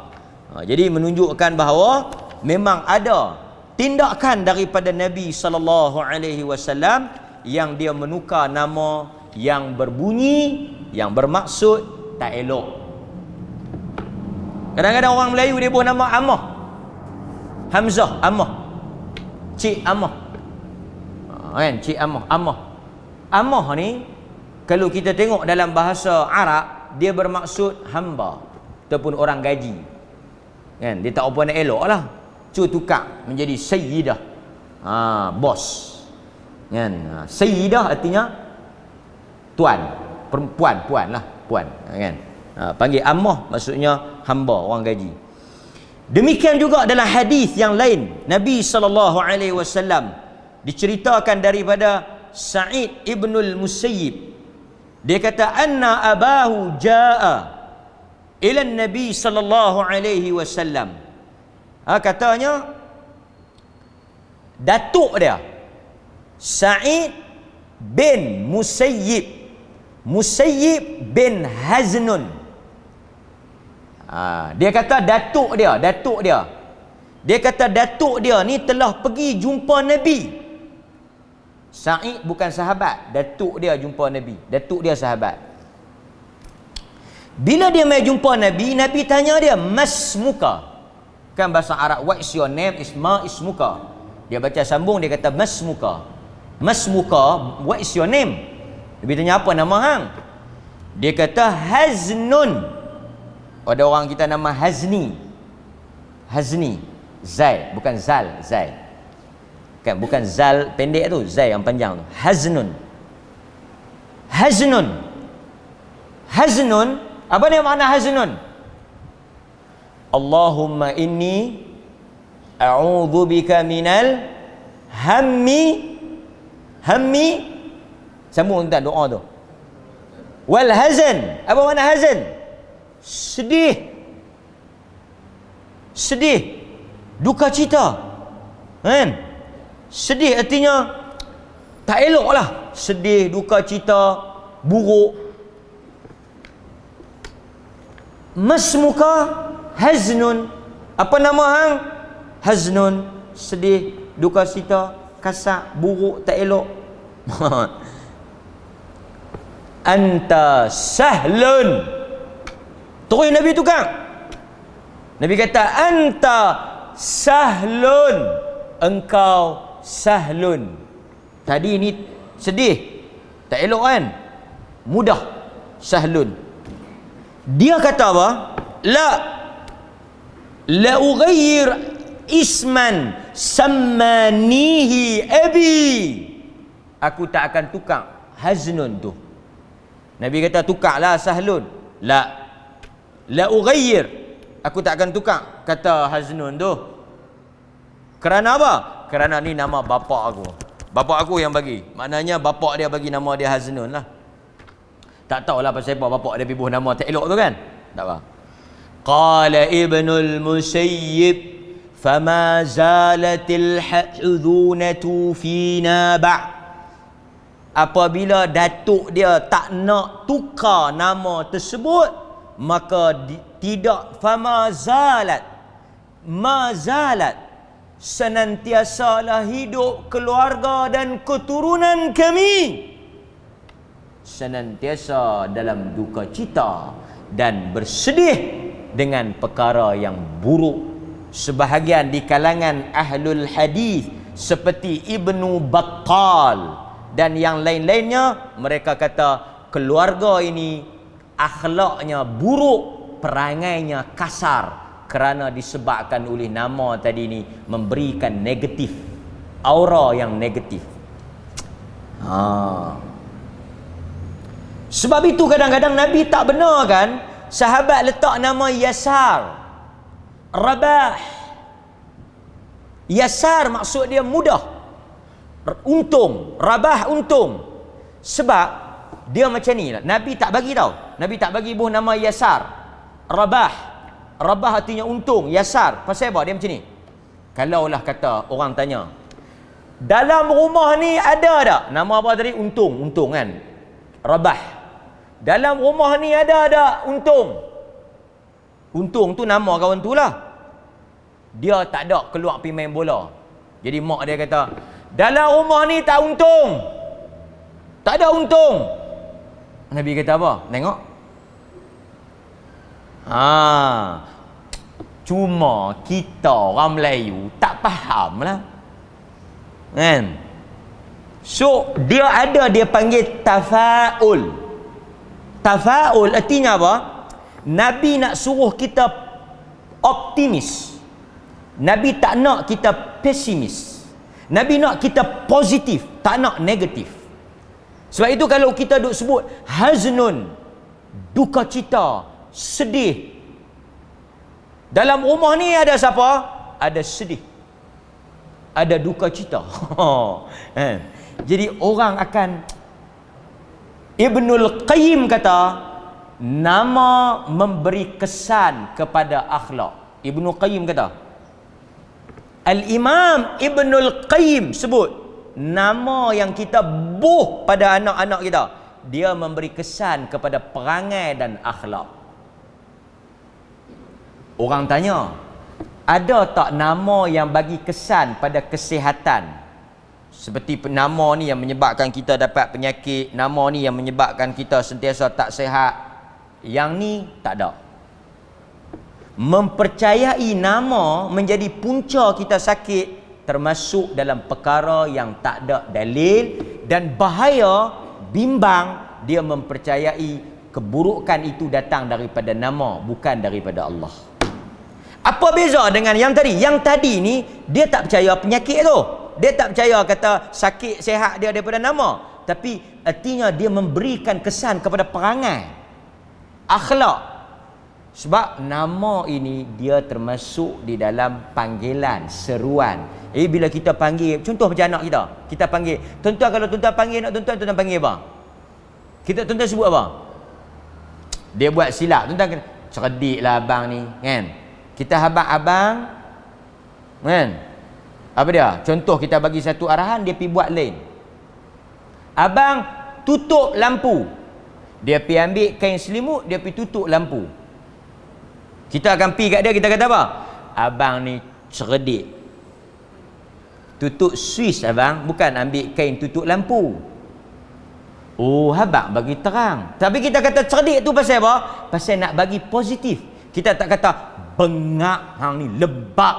Jadi menunjukkan bahawa memang ada tindakan daripada Nabi sallallahu alaihi wasallam yang dia menukar nama yang berbunyi, yang bermaksud tak elok. Kadang-kadang orang Melayu dia buat nama Amah, Hamzah Amah, Cik Amah, kan? Cik Amah, Amah ni kalau kita tengok dalam bahasa Arab, dia bermaksud hamba ataupun orang gaji, kan? Dia tak apa nak elok lah. Cuba tukar menjadi sayyidah, bos, kan? Sayyidah artinya tuan, perempuan, puan lah, puan, kan? Panggil ammah maksudnya hamba, orang gaji. Demikian juga dalam hadis yang lain, Nabi SAW diceritakan daripada Sa'id ibnul Musayyib, dia kata anna abahu jaa ila Nabi SAW. Katanya datuk dia Sa'id bin Musayyib bin Haznun. Dia kata datuk dia kata datuk dia ni telah pergi jumpa Nabi. Sa'id bukan sahabat, datuk dia jumpa Nabi, datuk dia sahabat. Bila dia mai jumpa Nabi, Nabi tanya dia, masmuka. Kan bahasa Arab, what is your name, ismuka. Dia baca sambung, dia kata masmuka. Masmuka, what is your name? Nabi tanya, apa nama hang? Dia kata Haznun. Ada orang kita nama Hazni, Zai, bukan Zal, Zai. Kan, bukan Zal pendek tu, Zai yang panjang tu. Haznun, apa ni makna Haznun? Allahumma inni a'udzu bika minal hammi, sambung tuan doa tu. Wal hazan, apa makna hazan? Sedih, duka cita, kan? Sedih artinya tak elok lah, sedih, duka cita, buruk. Masmuka Haznun, apa nama hang? Haznun, sedih, duka cita, kasar, buruk, tak elok. Anta sahlun. Terus Nabi tukar. Nabi kata anta sahlun. Engkau sahlun. Tadi ini sedih. Tak elok kan? Mudah. Sahlun. Dia kata apa? La ughayyir isman sammanihi abi. Aku tak akan tukar haznun tu. Nabi kata tukarlah sahlun. La ughayyir. Aku tak akan tukar kata haznun tu. Kerana apa? Kerana ni nama bapak aku. Bapak aku yang bagi. Maknanya bapak dia bagi nama dia haznun lah. Tak tahulah pasal apa bapak dia pibuh nama tak elok tu kan? Tak apa. Qala Ibnul Musayyib fama zalatil hudhunatu fina ba'. Apabila datuk dia tak nak tukar nama tersebut, maka tidak fama zalat. Ma zalat. Senantiasalah hidup keluarga dan keturunan kami senantiasa dalam duka cita dan bersedih dengan perkara yang buruk. Sebahagian di kalangan ahlul hadis seperti Ibnu Battal dan yang lain-lainnya, mereka kata keluarga ini akhlaknya buruk, perangainya kasar, kerana disebabkan oleh nama tadi ni memberikan negatif, aura yang negatif. Sebab itu kadang-kadang Nabi tak benar kan, sahabat letak nama Yasar, Rabah. Yasar maksud dia mudah, untung. Rabah untung. Sebab dia macam ni lah. Nabi tak bagi tau. Nabi tak bagi ibu nama Yasar, Rabah. Rabah artinya untung. Yasar pasal apa dia macam ni? Kalaulah kata orang tanya, dalam rumah ni ada tak nama apa tadi? Untung. Untung kan, Rabah. Dalam rumah ni ada untung. Untung tu nama kawan tu lah. Dia tak ada keluar pergi main bola. Jadi mak dia kata, dalam rumah ni tak untung. Tak ada untung. Nabi kata apa? Tengok. Cuma kita orang Melayu tak faham lah. Kan? So, dia panggil tafa'ul. Tafa'ul artinya apa? Nabi nak suruh kita optimis. Nabi tak nak kita pesimis. Nabi nak kita positif, tak nak negatif. Sebab itu kalau kita duk sebut haznun, duka cita, sedih. Dalam rumah ni ada siapa? Ada sedih. Ada duka cita. Jadi orang akan, Ibnul Qayyim kata, nama memberi kesan kepada akhlak. Ibnul Qayyim kata, Al-Imam Ibnul Qayyim sebut, nama yang kita buh pada anak-anak kita, dia memberi kesan kepada perangai dan akhlak. Orang tanya, ada tak nama yang bagi kesan pada kesihatan? Seperti nama ni yang menyebabkan kita dapat penyakit, nama ni yang menyebabkan kita sentiasa tak sihat. Yang ni tak ada. Mempercayai nama menjadi punca kita sakit, termasuk dalam perkara yang tak ada dalil, dan bahaya, bimbang dia mempercayai keburukan itu datang daripada nama, bukan daripada Allah. Apa beza dengan yang tadi? Yang tadi ni dia tak percaya penyakit tu. Dia tak percaya kata sakit sihat dia daripada nama. Tapi artinya dia memberikan kesan kepada perangai, akhlak. Sebab nama ini dia termasuk di dalam panggilan, seruan. Bila kita panggil, contoh macam anak kita, kita panggil, tuan-tuan, kalau tuan-tuan panggil nak tuan-tuan, tuan-tuan panggil apa? Kita tuan-tuan sebut apa? Dia buat silap, tuan-tuan kena, cerdiklah abang ni, kan? Kita abang-abang, kan? Apa dia? Contoh kita bagi satu arahan, dia pergi buat lain. Abang tutup lampu. Dia pergi ambil kain selimut, dia pergi tutup lampu. Kita akan pergi kat dia, kita kata apa? Abang ni cerdik. Tutup suis abang, bukan ambil kain tutup lampu. Oh, abang bagi terang. Tapi kita kata cerdik tu pasal apa? Pasal nak bagi positif. Kita tak kata bengak hang ni, lebak.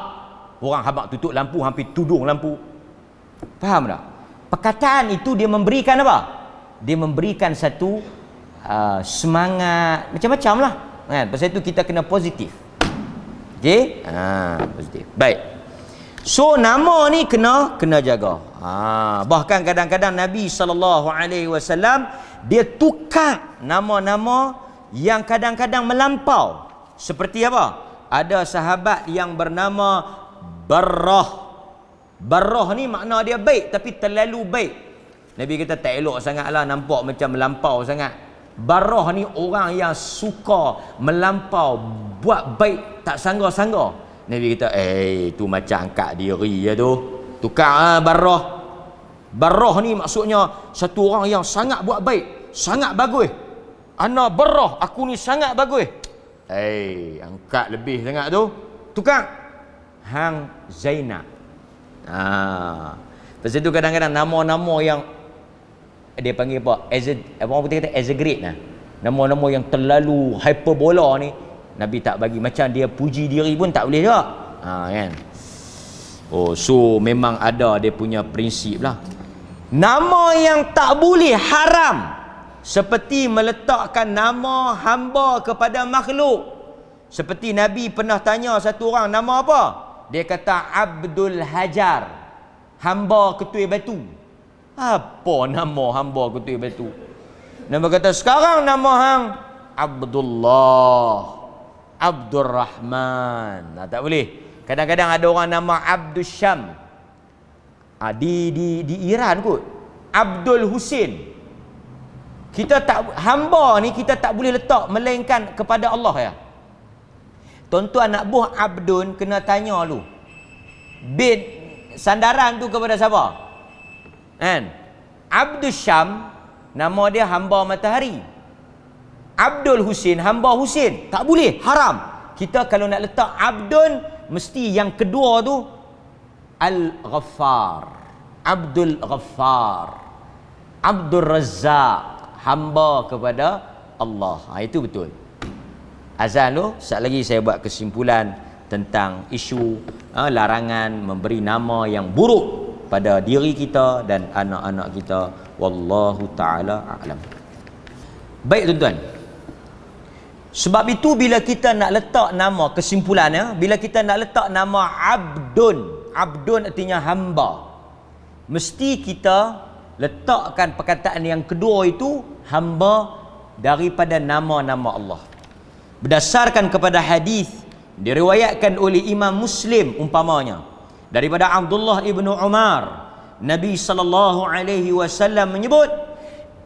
Orang habaq tutup lampu, hampir tudung lampu. Faham tak? Perkataan itu dia memberikan apa? Dia memberikan satu semangat macam-macam lah kan. Pasal itu kita kena positif. Okey? Positif. Baik. So nama ni kena jaga. Bahkan kadang-kadang Nabi SAW dia tukar nama-nama yang kadang-kadang melampau. Seperti apa? Ada sahabat yang bernama Barrah. Barrah ni makna dia baik tapi terlalu baik. Nabi kata tak elok sangatlah, nampak macam melampau sangat. Barrah ni orang yang suka melampau, buat baik tak sangga-sangga. Nabi kata, tu macam angkat diri ya tu. Tukar Barrah. Barrah ni maksudnya satu orang yang sangat buat baik, sangat bagus. Ana Barrah, aku ni sangat bagus. Angkat lebih sangat tu. Tukar Hang Zainab. Pasal tu kadang-kadang nama-nama yang dia panggil apa? Orang putih kata exaggerate lah. Nama-nama yang terlalu hyperbola ni Nabi tak bagi. Macam dia puji diri pun tak boleh juga. Kan? So memang ada dia punya prinsip lah. Nama yang tak boleh haram, seperti meletakkan nama hamba kepada makhluk. Seperti Nabi pernah tanya satu orang, nama apa? Dia kata Abdul Hajar, hamba ketui batu. Apa nama hamba ketui batu? Nabi kata sekarang nama hang Abdullah, Abdul Rahman. Tak boleh. Kadang-kadang ada orang nama Abdul Syam. Di Iran kot. Abdul Husin. Kita tak, hamba ni kita tak boleh letak melainkan kepada Allah ya. Tuan-tuan anak buah Abdun kena tanya lu. Bin sandaran tu kepada siapa? Kan? Abdul Syam nama dia hamba matahari. Abdul Husin hamba Husin. Tak boleh, haram. Kita kalau nak letak Abdun mesti yang kedua tu Al-Ghaffar. Abdul Ghaffar. Abdul Razzaq, hamba kepada Allah. Itu betul. Azan tu, sekejap lagi saya buat kesimpulan tentang isu larangan memberi nama yang buruk pada diri kita dan anak-anak kita. Wallahu ta'ala a'lam. Baik tuan-tuan. Sebab itu bila kita nak letak nama, kesimpulannya, bila kita nak letak nama Abdun, Abdun artinya hamba, mesti kita letakkan perkataan yang kedua itu hamba daripada nama-nama Allah. Berdasarkan kepada hadis diriwayatkan oleh Imam Muslim umpamanya daripada Abdullah ibnu Umar, Nabi sallallahu alaihi wasallam menyebut,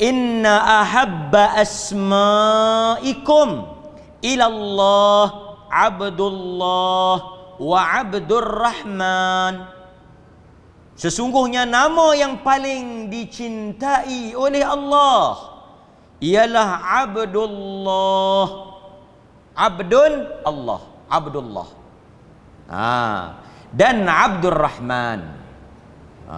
inna ahabba asma'ikum ilallah Abdullah wa Abdurrahman. Sesungguhnya nama yang paling dicintai oleh Allah ialah Abdullah. Abdun Allah, Abdullah. Dan Abdul Rahman.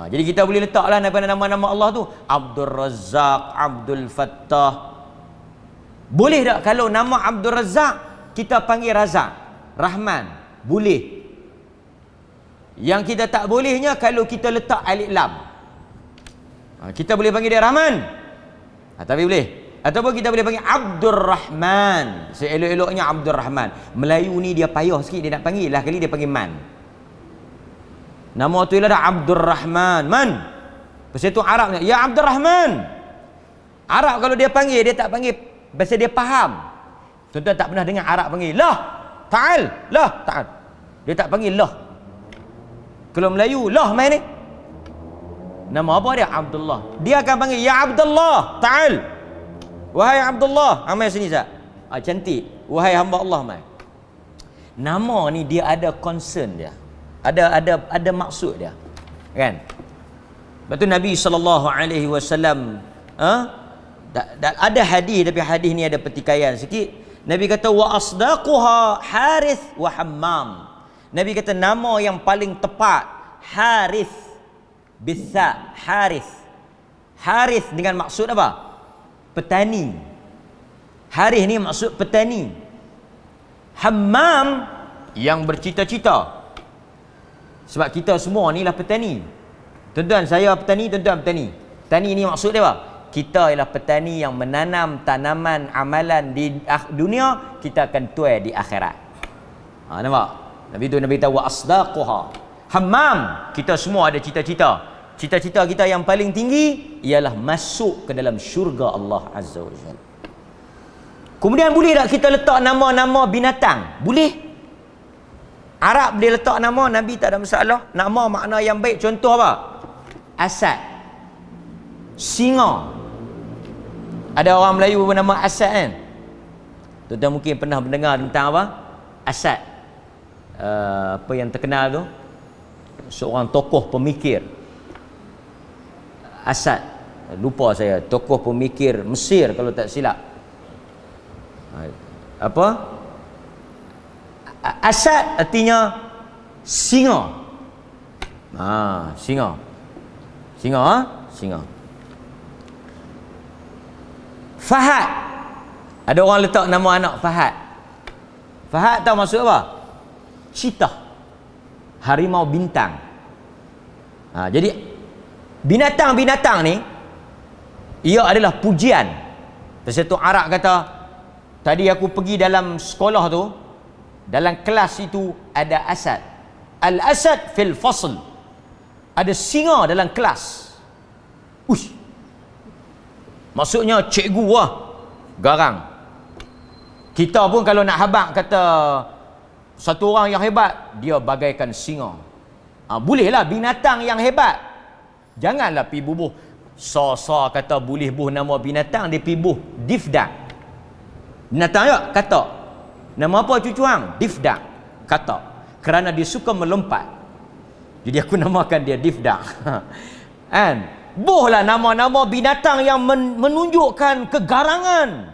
Jadi kita boleh letaklah daripada nama-nama Allah tu Abdul Razzaq, Abdul Fattah. Boleh tak kalau nama Abdul Razzaq kita panggil Razak, Rahman? Boleh. Yang kita tak bolehnya kalau kita letak alif lam. Kita boleh panggil dia Rahman, tapi boleh. Ataupun kita boleh panggil Abdul Rahman. Seelok-eloknya Abdul Rahman. Melayu ni dia payah sikit, dia nak panggil lah kali dia panggil Man. Nama tu ialah Abdul Rahman. Man. Pasal tu Arabnya, ya Abdul Rahman. Arab kalau dia panggil, dia tak panggil pasal dia faham. Tuan-tuan tak pernah dengar Arab panggil lah, ta'al, lah, ta'al. Dia tak panggil lah. Kalau Melayu, lah main ni. Nama apa dia? Abdullah. Dia akan panggil, ya Abdullah, ta'al. Wahai Abdullah, amai sini Zat. Cantik. Wahai hamba Allah, mai. Nama ni dia ada concern dia. Ada maksud dia. Kan? Lepas tu Nabi SAW ada hadis, tapi hadis ni ada pertikaian sikit. Nabi kata wa asdaquha Harith wa Hammam. Nabi kata nama yang paling tepat Harith bisa Harith. Harith dengan maksud apa? Petani. Harith ni maksud petani. Hammam yang bercita-cita. Sebab kita semua ni lah petani. Tuan-tuan saya petani, tuan-tuan petani. Petani ni maksud dia apa? Kita ialah petani yang menanam tanaman amalan di dunia, kita akan tuai di akhirat. Nampak? Nabi tu Nabi tahu asdaquha. Hammam, kita semua ada cita-cita. Cita-cita kita yang paling tinggi ialah masuk ke dalam syurga Allah Azza wa Jalla. Kemudian boleh tak kita letak nama-nama binatang? Boleh. Arab dia letak nama, Nabi tak ada masalah. Nama makna yang baik. Contoh apa? Asad, singa. Ada orang Melayu bernama Asad kan? Tuan-tuan mungkin pernah mendengar tentang apa? Asad. Apa yang terkenal tu? Seorang tokoh pemikir. Asad. Lupa saya. Tokoh pemikir Mesir kalau tak silap. Apa? Asad artinya singa. Singa. Singa. Fahad. Ada orang letak nama anak Fahad. Fahad tahu maksud apa? Cheetah. Harimau bintang. Jadi binatang-binatang ni ia adalah pujian. Satu Arab kata, tadi aku pergi dalam sekolah tu, dalam kelas itu ada asad. Al-asad fil fasl. Ada singa dalam kelas. Uish. Maksudnya cikgu lah. Garang. Kita pun kalau nak habaq kata satu orang yang hebat, dia bagaikan singa. Bolehlah binatang yang hebat. Janganlah pi bubuh. Sa kata boleh buh nama binatang, dia pi buh difdak. Binatang ya? Kata. Nama apa cucu hang? Difdak. Kata. Kerana dia suka melompat. Jadi aku namakan dia difdak. Kan? Bohlah nama-nama binatang yang menunjukkan kegarangan,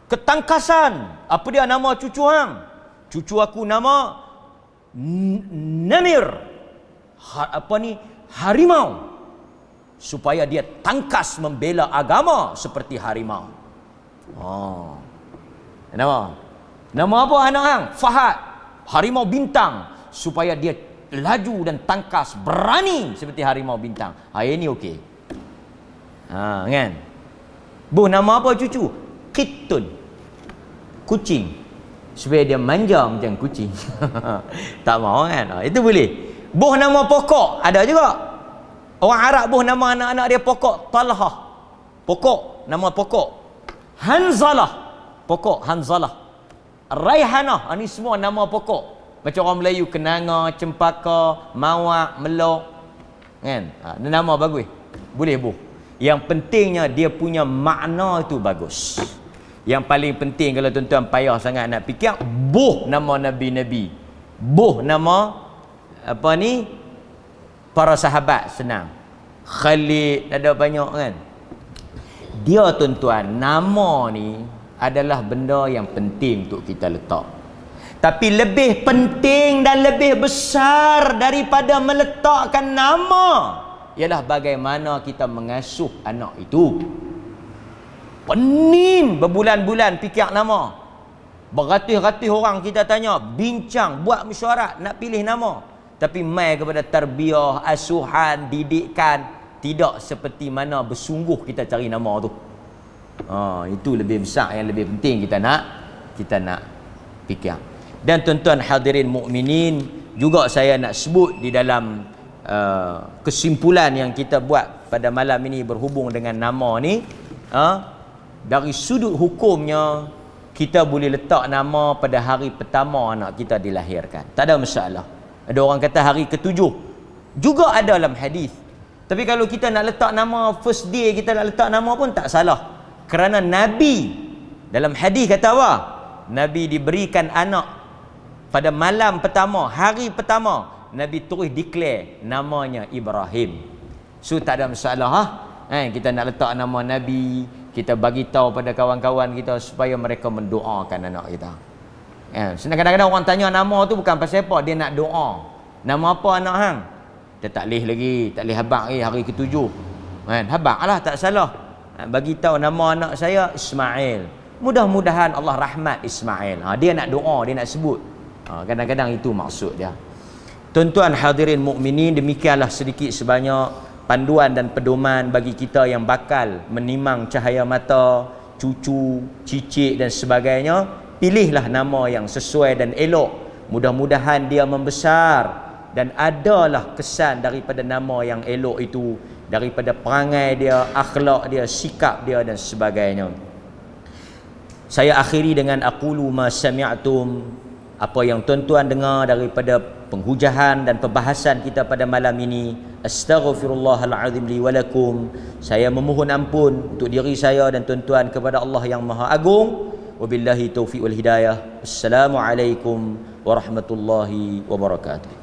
ketangkasan. Apa dia nama cucu hang? Cucu aku nama Namir. Harimau. Supaya dia tangkas membela agama seperti harimau. Nama apa anak hang? Fahad. Harimau bintang. Supaya dia laju dan tangkas, berani seperti harimau bintang. Ini okey. Kan? Nama apa cucu? Qittun. Kucing. Supaya dia manja macam kucing. Tak mau kan? Itu boleh. Nama pokok ada juga. Orang Arab nama anak-anak dia pokok Talhah. Pokok, nama pokok. Hanzalah. Pokok Hanzalah. Raihanah. Ini semua nama pokok. Macam orang Melayu, kenanga, cempaka, mawar, melok. Kan? Nama bagus. Boleh Yang pentingnya dia punya makna itu bagus. Yang paling penting kalau tuan-tuan payah sangat nak fikir, nama Nabi-Nabi. Nama para sahabat senang. Khalid ada banyak kan. Dia tuan-tuan, nama ni adalah benda yang penting untuk kita letak. Tapi lebih penting dan lebih besar daripada meletakkan nama ialah bagaimana kita mengasuh anak itu. Pening berbulan-bulan fikir nama. Beratus-ratus orang kita tanya, bincang, buat mesyuarat nak pilih nama. Tapi mai kepada tarbiyah, asuhan, didikan, tidak seperti mana bersungguh kita cari nama tu. Itu lebih besar, yang lebih penting kita nak fikir. Dan tuan-tuan hadirin mukminin, juga saya nak sebut di dalam kesimpulan yang kita buat pada malam ini berhubung dengan nama ni, dari sudut hukumnya kita boleh letak nama pada hari pertama anak kita dilahirkan, tak ada masalah. Ada orang kata hari ketujuh juga ada dalam hadis. Tapi kalau kita nak letak nama first day, kita nak letak nama pun tak salah. Kerana Nabi dalam hadis kata apa? Nabi diberikan anak pada malam pertama, hari pertama, Nabi terus declare namanya Ibrahim. So tak ada masalah kita nak letak nama Nabi, kita bagi tahu pada kawan-kawan kita supaya mereka mendoakan anak kita. Kadang-kadang orang tanya nama tu bukan pasal apa, dia nak doa. Nama apa anak hang? Dia tak boleh habaq hari ketujuh. Habaq lah, tak salah. Bagi tahu nama anak saya Ismail. Mudah-mudahan Allah rahmat Ismail. Dia nak doa, dia nak sebut. Kadang-kadang itu maksud dia. Tuan-tuan hadirin mukminin, demikianlah sedikit sebanyak panduan dan pedoman bagi kita yang bakal menimang cahaya mata, cucu, cicit dan sebagainya. Pilihlah nama yang sesuai dan elok. Mudah-mudahan dia membesar dan adalah kesan daripada nama yang elok itu, daripada perangai dia, akhlak dia, sikap dia dan sebagainya. Saya akhiri dengan aqulu ma sami'tum, apa yang tuan-tuan dengar daripada penghujahan dan perbahasan kita pada malam ini. Astaghfirullahalazim li wa lakum. Saya memohon ampun untuk diri saya dan tuan-tuan kepada Allah yang Maha Agung. Wabillahi taufiq wal hidayah. Assalamualaikum warahmatullahi wabarakatuh.